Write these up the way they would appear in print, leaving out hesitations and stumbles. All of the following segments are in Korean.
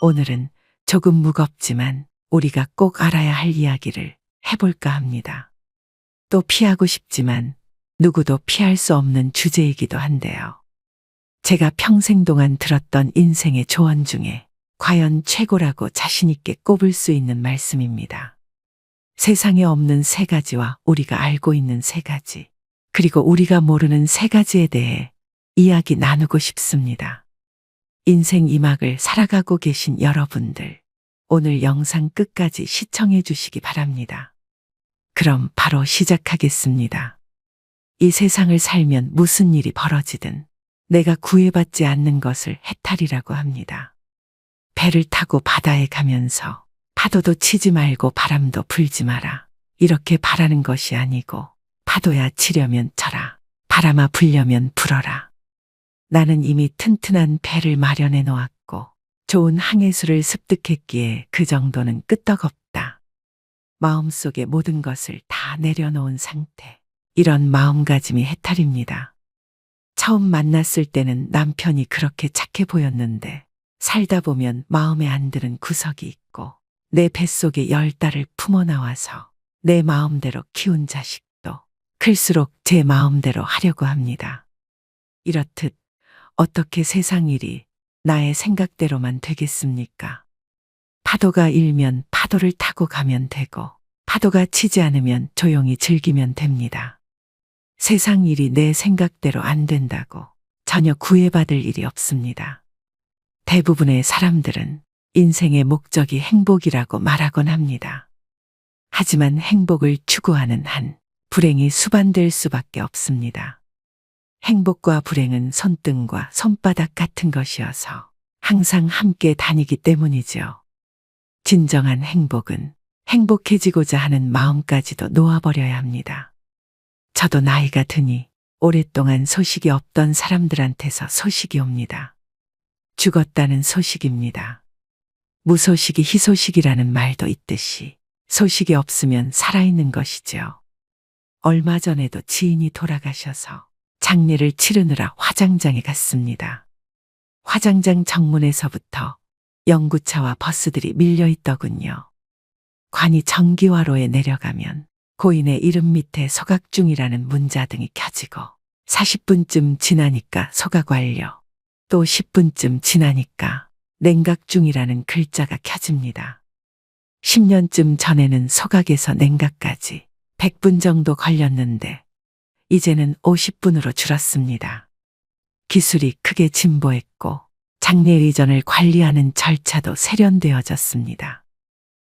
오늘은 조금 무겁지만 우리가 꼭 알아야 할 이야기를 해볼까 합니다. 또 피하고 싶지만 누구도 피할 수 없는 주제이기도 한데요. 제가 평생 동안 들었던 인생의 조언 중에 과연 최고라고 자신있게 꼽을 수 있는 말씀입니다. 세상에 없는 세 가지와 우리가 알고 있는 세 가지, 그리고 우리가 모르는 세 가지에 대해 이야기 나누고 싶습니다. 인생 2막을 살아가고 계신 여러분들, 오늘 영상 끝까지 시청해 주시기 바랍니다. 그럼 바로 시작하겠습니다. 이 세상을 살면 무슨 일이 벌어지든 내가 구애받지 않는 것을 해탈이라고 합니다. 배를 타고 바다에 가면서 파도도 치지 말고 바람도 불지 마라. 이렇게 바라는 것이 아니고 파도야 치려면 쳐라. 바람아 불려면 불어라. 나는 이미 튼튼한 배를 마련해 놓았고 좋은 항해술을 습득했기에 그 정도는 끄떡없다. 마음속의 모든 것을 다 내려놓은 상태. 이런 마음가짐이 해탈입니다. 처음 만났을 때는 남편이 그렇게 착해 보였는데 살다 보면 마음에 안 드는 구석이 있고 내 뱃속에 10달을 품어 나와서 내 마음대로 키운 자식도 클수록 제 마음대로 하려고 합니다. 이렇듯 어떻게 세상 일이 나의 생각대로만 되겠습니까? 파도가 일면 파도를 타고 가면 되고 파도가 치지 않으면 조용히 즐기면 됩니다. 세상 일이 내 생각대로 안 된다고 전혀 구애받을 일이 없습니다. 대부분의 사람들은 인생의 목적이 행복이라고 말하곤 합니다. 하지만 행복을 추구하는 한 불행이 수반될 수밖에 없습니다. 행복과 불행은 손등과 손바닥 같은 것이어서 항상 함께 다니기 때문이죠. 진정한 행복은 행복해지고자 하는 마음까지도 놓아버려야 합니다. 저도 나이가 드니 오랫동안 소식이 없던 사람들한테서 소식이 옵니다. 죽었다는 소식입니다. 무소식이 희소식이라는 말도 있듯이 소식이 없으면 살아있는 것이죠. 얼마 전에도 지인이 돌아가셔서 장례를 치르느라 화장장에 갔습니다. 화장장 정문에서부터 연구차와 버스들이 밀려 있더군요. 관이 정기화로에 내려가면 고인의 이름 밑에 소각중이라는 문자등이 켜지고 40분쯤 지나니까 소각 완료, 또 10분쯤 지나니까 냉각중이라는 글자가 켜집니다. 10년쯤 전에는 소각에서 냉각까지 100분 정도 걸렸는데 이제는 50분으로 줄었습니다. 기술이 크게 진보했고 장례 의전을 관리하는 절차도 세련되어졌습니다.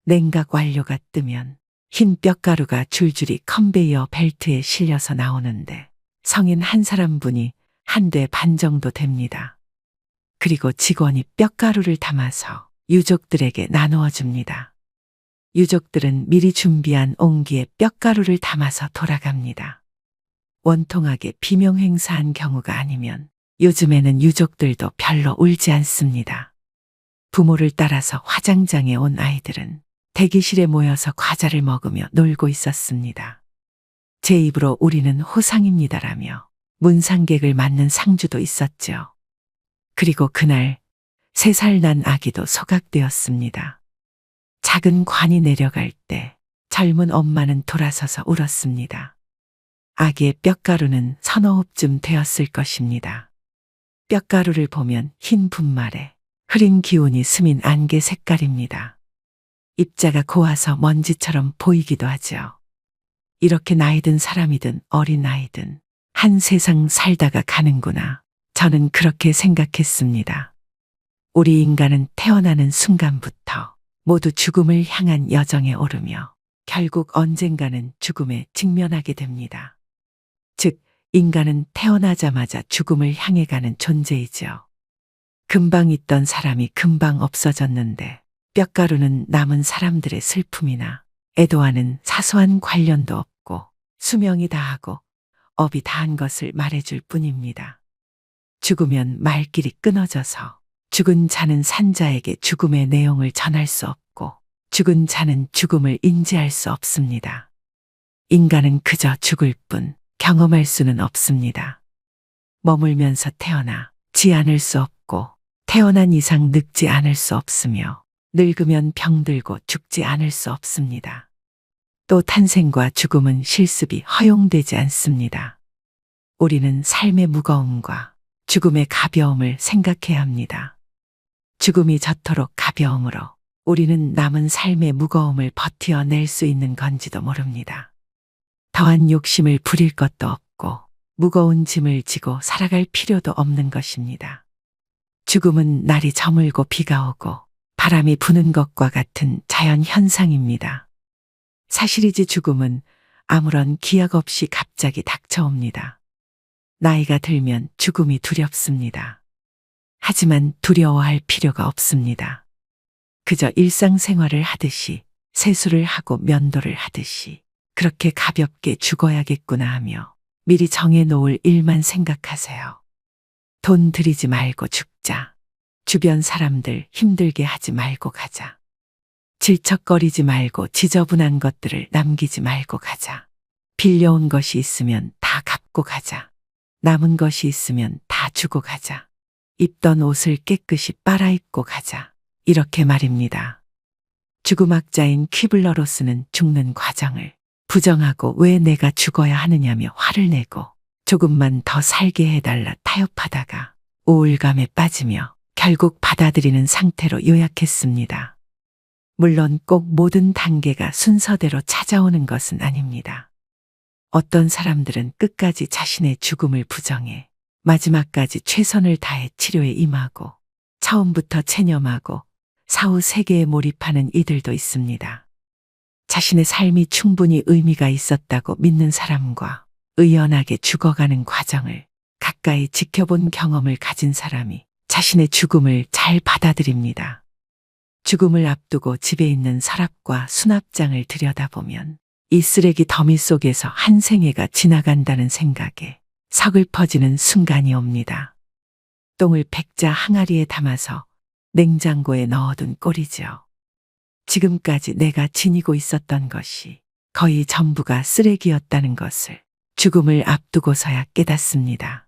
냉각 완료가 뜨면 흰 뼈가루가 줄줄이 컨베이어 벨트에 실려서 나오는데 성인 한 사람분이 한 대 반 정도 됩니다. 그리고 직원이 뼈가루를 담아서 유족들에게 나누어 줍니다. 유족들은 미리 준비한 옹기에 뼈가루를 담아서 돌아갑니다. 원통하게 비명행사한 경우가 아니면 요즘에는 유족들도 별로 울지 않습니다. 부모를 따라서 화장장에 온 아이들은 대기실에 모여서 과자를 먹으며 놀고 있었습니다. 제 입으로 우리는 호상입니다라며 문상객을 맞는 상주도 있었죠. 그리고 그날 3살 난 아기도 소각되었습니다. 작은 관이 내려갈 때 젊은 엄마는 돌아서서 울었습니다. 아기의 뼈가루는 서너 홉쯤 되었을 것입니다. 뼈가루를 보면 흰 분말에 흐린 기운이 스민 안개 색깔입니다. 입자가 고와서 먼지처럼 보이기도 하죠. 이렇게 나이 든 사람이든 어린아이든 한 세상 살다가 가는구나. 저는 그렇게 생각했습니다. 우리 인간은 태어나는 순간부터 모두 죽음을 향한 여정에 오르며 결국 언젠가는 죽음에 직면하게 됩니다. 즉, 인간은 태어나자마자 죽음을 향해 가는 존재이죠. 금방 있던 사람이 금방 없어졌는데 뼈가루는 남은 사람들의 슬픔이나 애도와는 사소한 관련도 없고 수명이 다하고 업이 다한 것을 말해줄 뿐입니다. 죽으면 말길이 끊어져서 죽은 자는 산자에게 죽음의 내용을 전할 수 없고 죽은 자는 죽음을 인지할 수 없습니다. 인간은 그저 죽을 뿐 경험할 수는 없습니다. 머물면서 태어나 지 않을 수 없고 태어난 이상 늙지 않을 수 없으며 늙으면 병들고 죽지 않을 수 없습니다. 또 탄생과 죽음은 실습이 허용되지 않습니다. 우리는 삶의 무거움과 죽음의 가벼움을 생각해야 합니다. 죽음이 저토록 가벼움으로 우리는 남은 삶의 무거움을 버티어낼 수 있는 건지도 모릅니다. 더한 욕심을 부릴 것도 없고 무거운 짐을 지고 살아갈 필요도 없는 것입니다. 죽음은 날이 저물고 비가 오고 바람이 부는 것과 같은 자연 현상입니다. 사실이지 죽음은 아무런 기약 없이 갑자기 닥쳐옵니다. 나이가 들면 죽음이 두렵습니다. 하지만 두려워할 필요가 없습니다. 그저 일상생활을 하듯이 세수를 하고 면도를 하듯이 그렇게 가볍게 죽어야겠구나 하며 미리 정해놓을 일만 생각하세요. 돈 들이지 말고 죽자. 주변 사람들 힘들게 하지 말고 가자. 질척거리지 말고 지저분한 것들을 남기지 말고 가자. 빌려온 것이 있으면 다 갚고 가자. 남은 것이 있으면 다 주고 가자. 입던 옷을 깨끗이 빨아입고 가자. 이렇게 말입니다. 죽음학자인 퀴블러로스는 죽는 과정을 부정하고 왜 내가 죽어야 하느냐며 화를 내고 조금만 더 살게 해달라 타협하다가 우울감에 빠지며 결국 받아들이는 상태로 요약했습니다. 물론 꼭 모든 단계가 순서대로 찾아오는 것은 아닙니다. 어떤 사람들은 끝까지 자신의 죽음을 부정해 마지막까지 최선을 다해 치료에 임하고 처음부터 체념하고 사후 세계에 몰입하는 이들도 있습니다. 자신의 삶이 충분히 의미가 있었다고 믿는 사람과 의연하게 죽어가는 과정을 가까이 지켜본 경험을 가진 사람이 자신의 죽음을 잘 받아들입니다. 죽음을 앞두고 집에 있는 서랍과 수납장을 들여다보면 이 쓰레기 더미 속에서 한 생애가 지나간다는 생각에 서글퍼지는 순간이 옵니다. 똥을 백자 항아리에 담아서 냉장고에 넣어둔 꼴이죠. 지금까지 내가 지니고 있었던 것이 거의 전부가 쓰레기였다는 것을 죽음을 앞두고서야 깨닫습니다.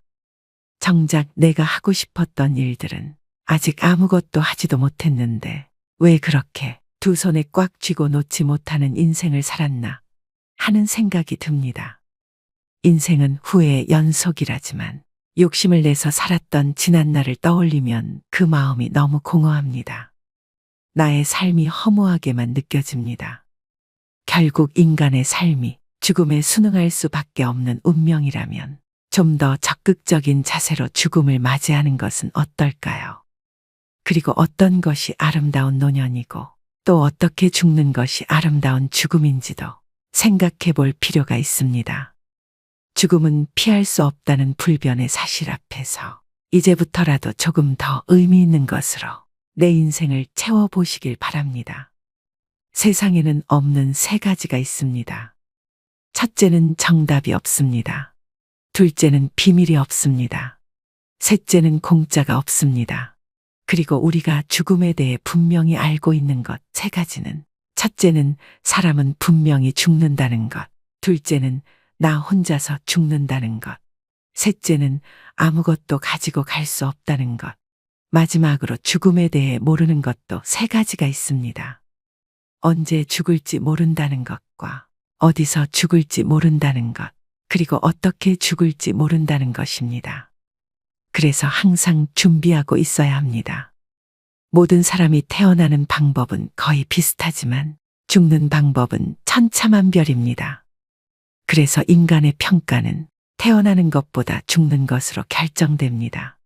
정작 내가 하고 싶었던 일들은 아직 아무것도 하지도 못했는데 왜 그렇게 두 손에 꽉 쥐고 놓지 못하는 인생을 살았나 하는 생각이 듭니다. 인생은 후회의 연속이라지만 욕심을 내서 살았던 지난날을 떠올리면 그 마음이 너무 공허합니다. 나의 삶이 허무하게만 느껴집니다. 결국 인간의 삶이 죽음에 순응할 수밖에 없는 운명이라면 좀 더 적극적인 자세로 죽음을 맞이하는 것은 어떨까요? 그리고 어떤 것이 아름다운 노년이고 또 어떻게 죽는 것이 아름다운 죽음인지도 생각해 볼 필요가 있습니다. 죽음은 피할 수 없다는 불변의 사실 앞에서 이제부터라도 조금 더 의미 있는 것으로 내 인생을 채워보시길 바랍니다. 세상에는 없는 세 가지가 있습니다. 첫째는 정답이 없습니다. 둘째는 비밀이 없습니다. 셋째는 공짜가 없습니다. 그리고 우리가 죽음에 대해 분명히 알고 있는 것 세 가지는 첫째는 사람은 분명히 죽는다는 것, 둘째는 나 혼자서 죽는다는 것, 셋째는 아무것도 가지고 갈 수 없다는 것, 마지막으로 죽음에 대해 모르는 것도 세 가지가 있습니다. 언제 죽을지 모른다는 것과 어디서 죽을지 모른다는 것, 그리고 어떻게 죽을지 모른다는 것입니다. 그래서 항상 준비하고 있어야 합니다. 모든 사람이 태어나는 방법은 거의 비슷하지만 죽는 방법은 천차만별입니다. 그래서 인간의 평가는 태어나는 것보다 죽는 것으로 결정됩니다.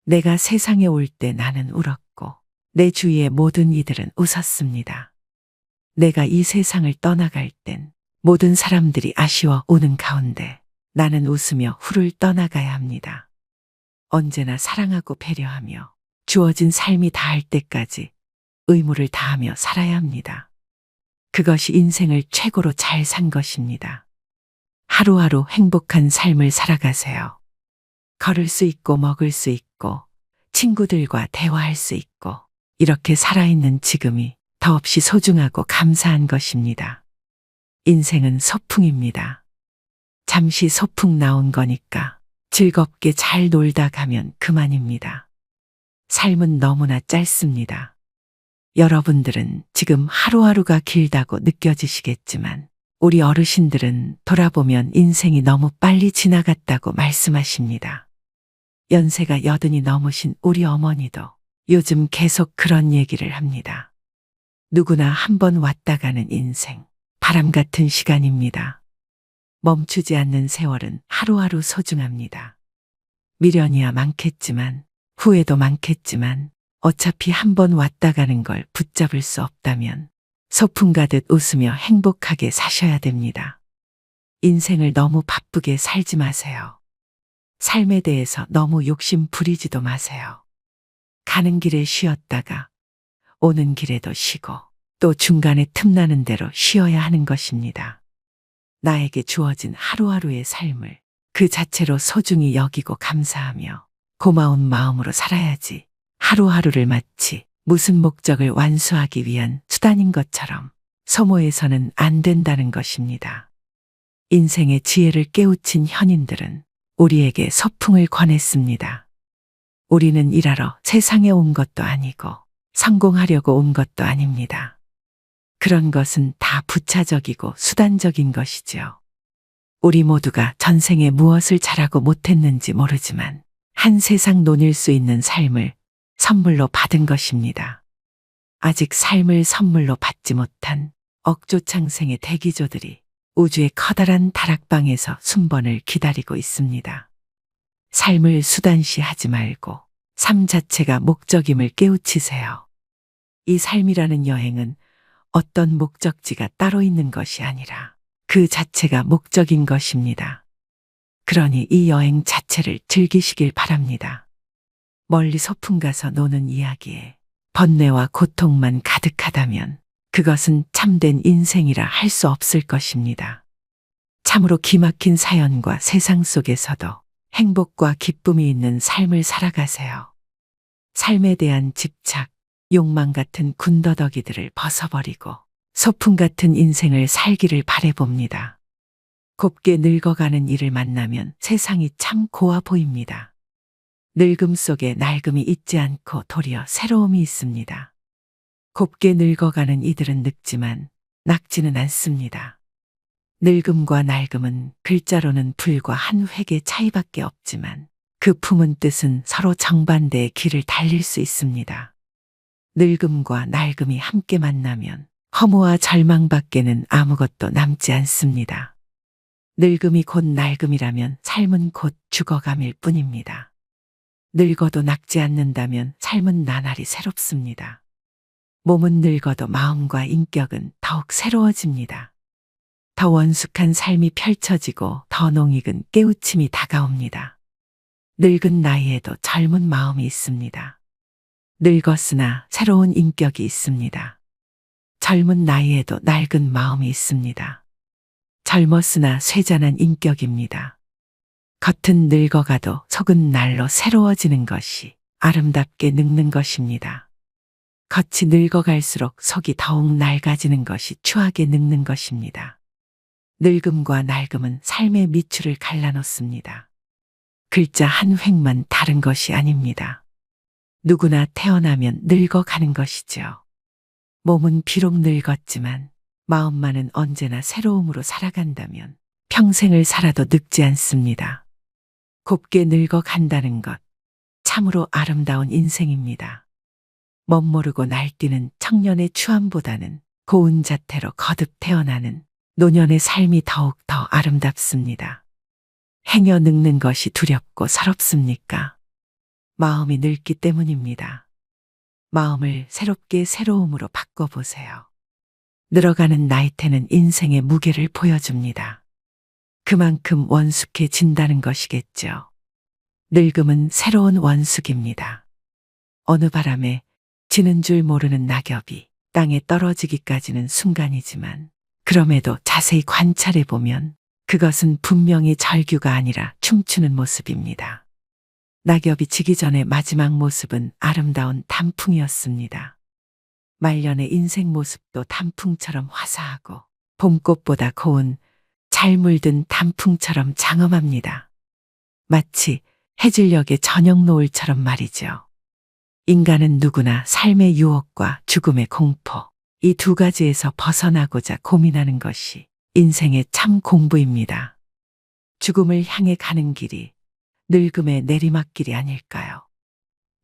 내가 세상에 올 때 나는 울었고 내 주위의 모든 이들은 웃었습니다. 내가 이 세상을 떠나갈 땐 모든 사람들이 아쉬워 우는 가운데 나는 웃으며 후를 떠나가야 합니다. 언제나 사랑하고 배려하며 주어진 삶이 다할 때까지 의무를 다하며 살아야 합니다. 그것이 인생을 최고로 잘 산 것입니다. 하루하루 행복한 삶을 살아가세요. 걸을 수 있고 먹을 수 있고 친구들과 대화할 수 있고 이렇게 살아있는 지금이 더없이 소중하고 감사한 것입니다. 인생은 소풍입니다. 잠시 소풍 나온 거니까 즐겁게 잘 놀다 가면 그만입니다. 삶은 너무나 짧습니다. 여러분들은 지금 하루하루가 길다고 느껴지시겠지만 우리 어르신들은 돌아보면 인생이 너무 빨리 지나갔다고 말씀하십니다. 연세가 80이 넘으신 우리 어머니도 요즘 계속 그런 얘기를 합니다. 누구나 한 번 왔다 가는 인생, 바람 같은 시간입니다. 멈추지 않는 세월은 하루하루 소중합니다. 미련이야 많겠지만, 후회도 많겠지만, 어차피 한 번 왔다 가는 걸 붙잡을 수 없다면 소풍 가듯 웃으며 행복하게 사셔야 됩니다. 인생을 너무 바쁘게 살지 마세요. 삶에 대해서 너무 욕심 부리지도 마세요. 가는 길에 쉬었다가 오는 길에도 쉬고 또 중간에 틈나는 대로 쉬어야 하는 것입니다. 나에게 주어진 하루하루의 삶을 그 자체로 소중히 여기고 감사하며 고마운 마음으로 살아야지 하루하루를 마치 무슨 목적을 완수하기 위한 수단인 것처럼 소모해서는 안 된다는 것입니다. 인생의 지혜를 깨우친 현인들은 우리에게 소풍을 권했습니다. 우리는 일하러 세상에 온 것도 아니고 성공하려고 온 것도 아닙니다. 그런 것은 다 부차적이고 수단적인 것이지요. 우리 모두가 전생에 무엇을 잘하고 못했는지 모르지만 한 세상 논일 수 있는 삶을 선물로 받은 것입니다. 아직 삶을 선물로 받지 못한 억조창생의 대기조들이 우주의 커다란 다락방에서 순번을 기다리고 있습니다. 삶을 수단시하지 말고 삶 자체가 목적임을 깨우치세요. 이 삶이라는 여행은 어떤 목적지가 따로 있는 것이 아니라 그 자체가 목적인 것입니다. 그러니 이 여행 자체를 즐기시길 바랍니다. 멀리 소풍 가서 노는 이야기에 번뇌와 고통만 가득하다면 그것은 참된 인생이라 할 수 없을 것입니다. 참으로 기막힌 사연과 세상 속에서도 행복과 기쁨이 있는 삶을 살아가세요. 삶에 대한 집착, 욕망 같은 군더더기들을 벗어버리고 소풍 같은 인생을 살기를 바라봅니다. 곱게 늙어가는 이를 만나면 세상이 참 고와 보입니다. 늙음 속에 낡음이 있지 않고 도리어 새로움이 있습니다. 곱게 늙어가는 이들은 늙지만 낡지는 않습니다. 늙음과 낡음은 글자로는 불과 한 획의 차이밖에 없지만 그 품은 뜻은 서로 정반대의 길을 달릴 수 있습니다. 늙음과 낡음이 함께 만나면 허무와 절망밖에는 아무것도 남지 않습니다. 늙음이 곧 낡음이라면 삶은 곧 죽어감일 뿐입니다. 늙어도 늙지 않는다면 삶은 나날이 새롭습니다. 몸은 늙어도 마음과 인격은 더욱 새로워집니다. 더 원숙한 삶이 펼쳐지고 더 농익은 깨우침이 다가옵니다. 늙은 나이에도 젊은 마음이 있습니다. 늙었으나 새로운 인격이 있습니다. 젊은 나이에도 낡은 마음이 있습니다. 젊었으나 쇠잔한 인격입니다. 겉은 늙어가도 속은 날로 새로워지는 것이 아름답게 늙는 것입니다. 겉이 늙어갈수록 속이 더욱 낡아지는 것이 추하게 늙는 것입니다. 늙음과 낡음은 삶의 밑줄을 갈라놓습니다. 글자 한 획만 다른 것이 아닙니다. 누구나 태어나면 늙어가는 것이죠. 몸은 비록 늙었지만 마음만은 언제나 새로움으로 살아간다면 평생을 살아도 늙지 않습니다. 곱게 늙어간다는 것, 참으로 아름다운 인생입니다. 멋모르고 날뛰는 청년의 추함보다는 고운 자태로 거듭 태어나는 노년의 삶이 더욱 더 아름답습니다. 행여 늙는 것이 두렵고 서럽습니까? 마음이 늙기 때문입니다. 마음을 새롭게 새로움으로 바꿔보세요. 늘어가는 나이테는 인생의 무게를 보여줍니다. 그만큼 원숙해진다는 것이겠죠. 늙음은 새로운 원숙입니다. 어느 바람에 지는 줄 모르는 낙엽이 땅에 떨어지기까지는 순간이지만 그럼에도 자세히 관찰해보면 그것은 분명히 절규가 아니라 춤추는 모습입니다. 낙엽이 지기 전의 마지막 모습은 아름다운 단풍이었습니다. 말년의 인생 모습도 단풍처럼 화사하고 봄꽃보다 고운 잘 물든 단풍처럼 장엄합니다. 마치 해질녘의 저녁 노을처럼 말이죠. 인간은 누구나 삶의 유혹과 죽음의 공포, 이 두 가지에서 벗어나고자 고민하는 것이 인생의 참 공부입니다. 죽음을 향해 가는 길이 늙음의 내리막길이 아닐까요?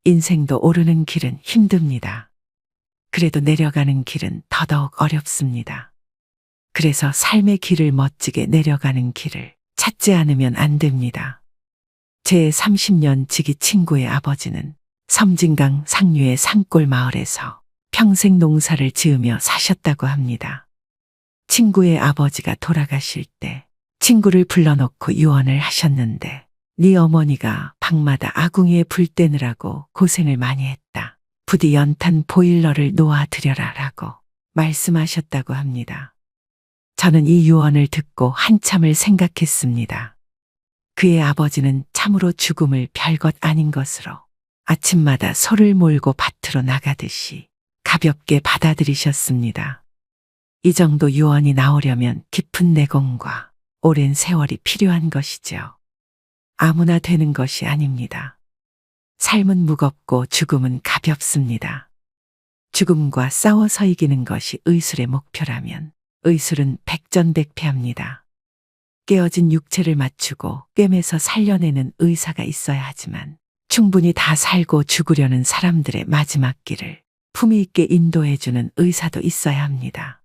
인생도 오르는 길은 힘듭니다. 그래도 내려가는 길은 더더욱 어렵습니다. 그래서 삶의 길을 멋지게 내려가는 길을 찾지 않으면 안 됩니다. 제 30년 지기 친구의 아버지는 섬진강 상류의 산골 마을에서 평생 농사를 지으며 사셨다고 합니다. 친구의 아버지가 돌아가실 때 친구를 불러놓고 유언을 하셨는데, 네 어머니가 방마다 아궁이에 불 떼느라고 고생을 많이 했다. 부디 연탄 보일러를 놓아드려라 라고 말씀하셨다고 합니다. 저는 이 유언을 듣고 한참을 생각했습니다. 그의 아버지는 참으로 죽음을 별것 아닌 것으로 아침마다 소를 몰고 밭으로 나가듯이 가볍게 받아들이셨습니다. 이 정도 유언이 나오려면 깊은 내공과 오랜 세월이 필요한 것이죠. 아무나 되는 것이 아닙니다. 삶은 무겁고 죽음은 가볍습니다. 죽음과 싸워서 이기는 것이 의술의 목표라면 의술은 백전백패합니다. 깨어진 육체를 맞추고 꿰매서 살려내는 의사가 있어야 하지만 충분히 다 살고 죽으려는 사람들의 마지막 길을 품위 있게 인도해주는 의사도 있어야 합니다.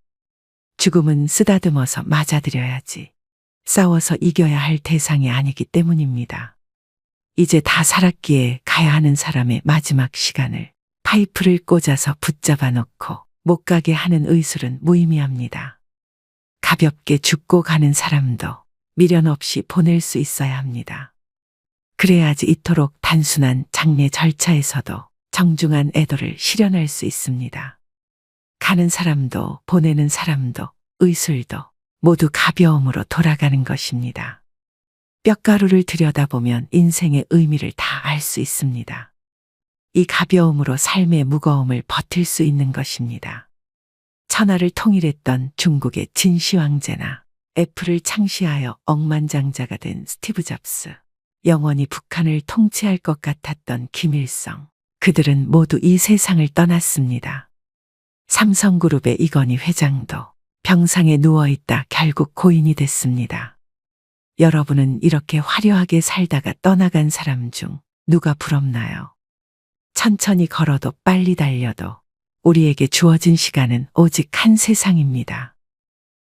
죽음은 쓰다듬어서 맞아들여야지 싸워서 이겨야 할 대상이 아니기 때문입니다. 이제 다 살았기에 가야 하는 사람의 마지막 시간을 파이프를 꽂아서 붙잡아 놓고 못 가게 하는 의술은 무의미합니다. 가볍게 죽고 가는 사람도 미련 없이 보낼 수 있어야 합니다. 그래야지 이토록 단순한 장례 절차에서도 정중한 애도를 실현할 수 있습니다. 가는 사람도 보내는 사람도 의술도 모두 가벼움으로 돌아가는 것입니다. 뼈가루를 들여다보면 인생의 의미를 다 알 수 있습니다. 이 가벼움으로 삶의 무거움을 버틸 수 있는 것입니다. 천하를 통일했던 중국의 진시 황제나 애플을 창시하여 억만장자가 된 스티브 잡스, 영원히 북한을 통치할 것 같았던 김일성, 그들은 모두 이 세상을 떠났습니다. 삼성그룹의 이건희 회장도 병상에 누워있다 결국 고인이 됐습니다. 여러분은 이렇게 화려하게 살다가 떠나간 사람 중 누가 부럽나요? 천천히 걸어도 빨리 달려도 우리에게 주어진 시간은 오직 한 세상입니다.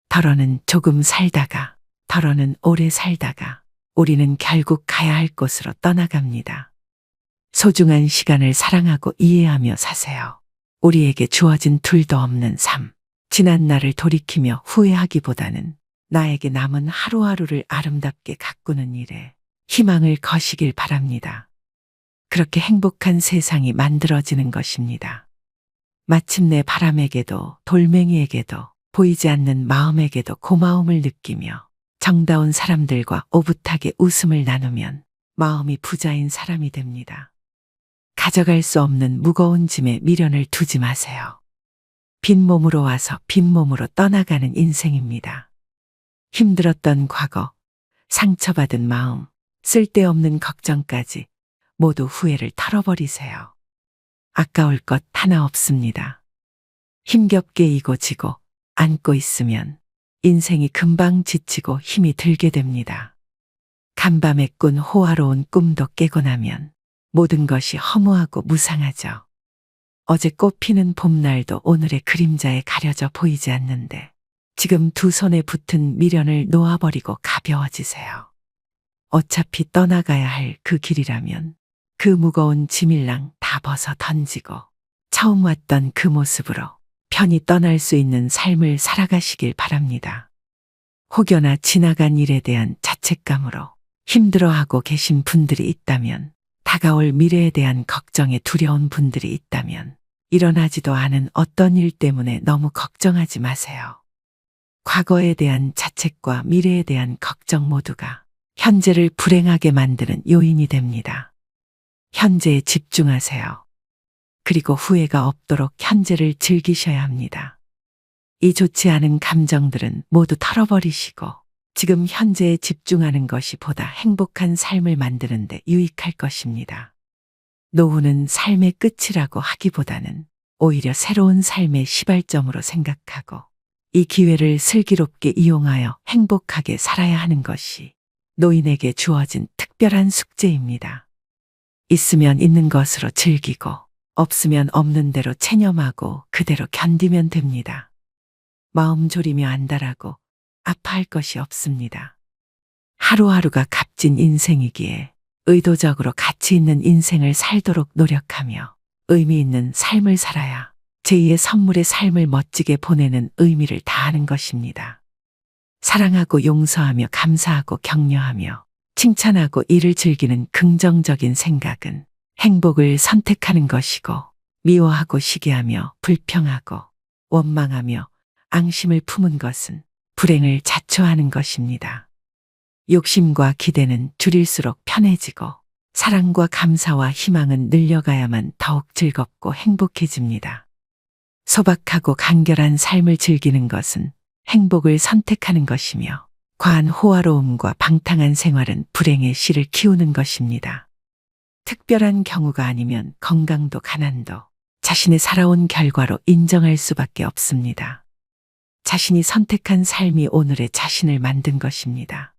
덜어는 조금 살다가, 덜어는 오래 살다가 우리는 결국 가야 할 곳으로 떠나갑니다. 소중한 시간을 사랑하고 이해하며 사세요. 우리에게 주어진 둘도 없는 삶, 지난 날을 돌이키며 후회하기보다는 나에게 남은 하루하루를 아름답게 가꾸는 일에 희망을 거시길 바랍니다. 그렇게 행복한 세상이 만들어지는 것입니다. 마침내 바람에게도 돌멩이에게도 보이지 않는 마음에게도 고마움을 느끼며 정다운 사람들과 오붓하게 웃음을 나누면 마음이 부자인 사람이 됩니다. 가져갈 수 없는 무거운 짐에 미련을 두지 마세요. 빈 몸으로 와서 빈 몸으로 떠나가는 인생입니다. 힘들었던 과거, 상처받은 마음, 쓸데없는 걱정까지 모두 후회를 털어버리세요. 아까울 것 하나 없습니다. 힘겹게 이고 지고 안고 있으면 인생이 금방 지치고 힘이 들게 됩니다. 간밤에 꾼 호화로운 꿈도 깨고 나면 모든 것이 허무하고 무상하죠. 어제 꽃피는 봄날도 오늘의 그림자에 가려져 보이지 않는데 지금 두 손에 붙은 미련을 놓아버리고 가벼워지세요. 어차피 떠나가야 할 그 길이라면 그 무거운 짐일랑 다 벗어 던지고 처음 왔던 그 모습으로 편히 떠날 수 있는 삶을 살아가시길 바랍니다. 혹여나 지나간 일에 대한 자책감으로 힘들어하고 계신 분들이 있다면, 다가올 미래에 대한 걱정에 두려운 분들이 있다면 일어나지도 않은 어떤 일 때문에 너무 걱정하지 마세요. 과거에 대한 자책과 미래에 대한 걱정 모두가 현재를 불행하게 만드는 요인이 됩니다. 현재에 집중하세요. 그리고 후회가 없도록 현재를 즐기셔야 합니다. 이 좋지 않은 감정들은 모두 털어버리시고 지금 현재에 집중하는 것이 보다 행복한 삶을 만드는 데 유익할 것입니다. 노후는 삶의 끝이라고 하기보다는 오히려 새로운 삶의 시발점으로 생각하고 이 기회를 슬기롭게 이용하여 행복하게 살아야 하는 것이 노인에게 주어진 특별한 숙제입니다. 있으면 있는 것으로 즐기고 없으면 없는 대로 체념하고 그대로 견디면 됩니다. 마음 졸이며 안달하고 아파할 것이 없습니다. 하루하루가 값진 인생이기에 의도적으로 가치 있는 인생을 살도록 노력하며 의미 있는 삶을 살아야 제2의 선물의 삶을 멋지게 보내는 의미를 다하는 것입니다. 사랑하고 용서하며 감사하고 격려하며 칭찬하고 이를 즐기는 긍정적인 생각은 행복을 선택하는 것이고 미워하고 시기하며 불평하고 원망하며 앙심을 품은 것은 불행을 자초하는 것입니다. 욕심과 기대는 줄일수록 편해지고 사랑과 감사와 희망은 늘려가야만 더욱 즐겁고 행복해집니다. 소박하고 간결한 삶을 즐기는 것은 행복을 선택하는 것이며 과한 호화로움과 방탕한 생활은 불행의 씨를 키우는 것입니다. 특별한 경우가 아니면 건강도 가난도 자신의 살아온 결과로 인정할 수밖에 없습니다. 자신이 선택한 삶이 오늘의 자신을 만든 것입니다.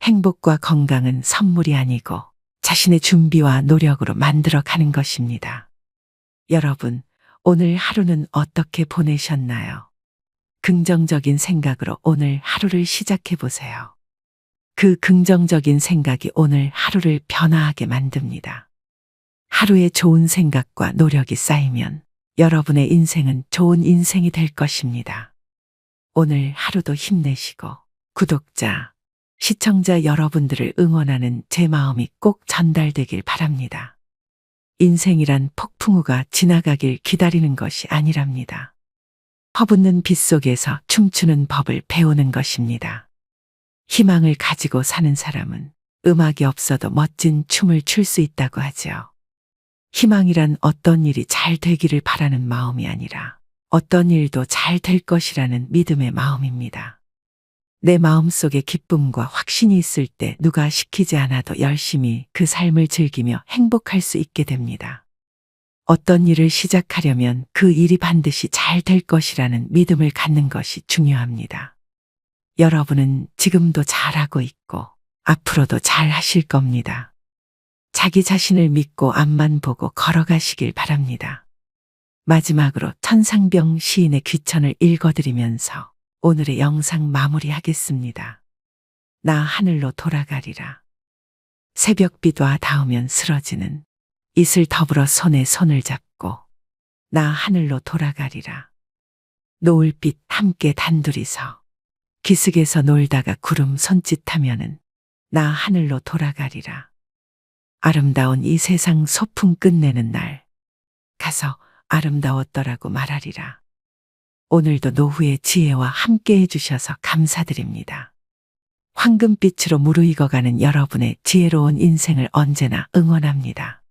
행복과 건강은 선물이 아니고 자신의 준비와 노력으로 만들어가는 것입니다. 여러분, 오늘 하루는 어떻게 보내셨나요? 긍정적인 생각으로 오늘 하루를 시작해 보세요. 그 긍정적인 생각이 오늘 하루를 변화하게 만듭니다. 하루에 좋은 생각과 노력이 쌓이면 여러분의 인생은 좋은 인생이 될 것입니다. 오늘 하루도 힘내시고 구독자, 시청자 여러분들을 응원하는 제 마음이 꼭 전달되길 바랍니다. 인생이란 폭풍우가 지나가길 기다리는 것이 아니랍니다. 허붙는 빛 속에서 춤추는 법을 배우는 것입니다. 희망을 가지고 사는 사람은 음악이 없어도 멋진 춤을 출 수 있다고 하죠. 희망이란 어떤 일이 잘 되기를 바라는 마음이 아니라 어떤 일도 잘 될 것이라는 믿음의 마음입니다. 내 마음속에 기쁨과 확신이 있을 때 누가 시키지 않아도 열심히 그 삶을 즐기며 행복할 수 있게 됩니다. 어떤 일을 시작하려면 그 일이 반드시 잘 될 것이라는 믿음을 갖는 것이 중요합니다. 여러분은 지금도 잘하고 있고 앞으로도 잘 하실 겁니다. 자기 자신을 믿고 앞만 보고 걸어가시길 바랍니다. 마지막으로 천상병 시인의 귀천을 읽어드리면서 오늘의 영상 마무리하겠습니다. 나 하늘로 돌아가리라. 새벽비와 닿으면 쓰러지는 이슬 더불어 손에 손을 잡고 나 하늘로 돌아가리라. 노을빛 함께 단둘이서 기슭에서 놀다가 구름 손짓하면은 나 하늘로 돌아가리라. 아름다운 이 세상 소풍 끝내는 날 가서 아름다웠더라고 말하리라. 오늘도 노후의 지혜와 함께 해주셔서 감사드립니다. 황금빛으로 무르익어가는 여러분의 지혜로운 인생을 언제나 응원합니다.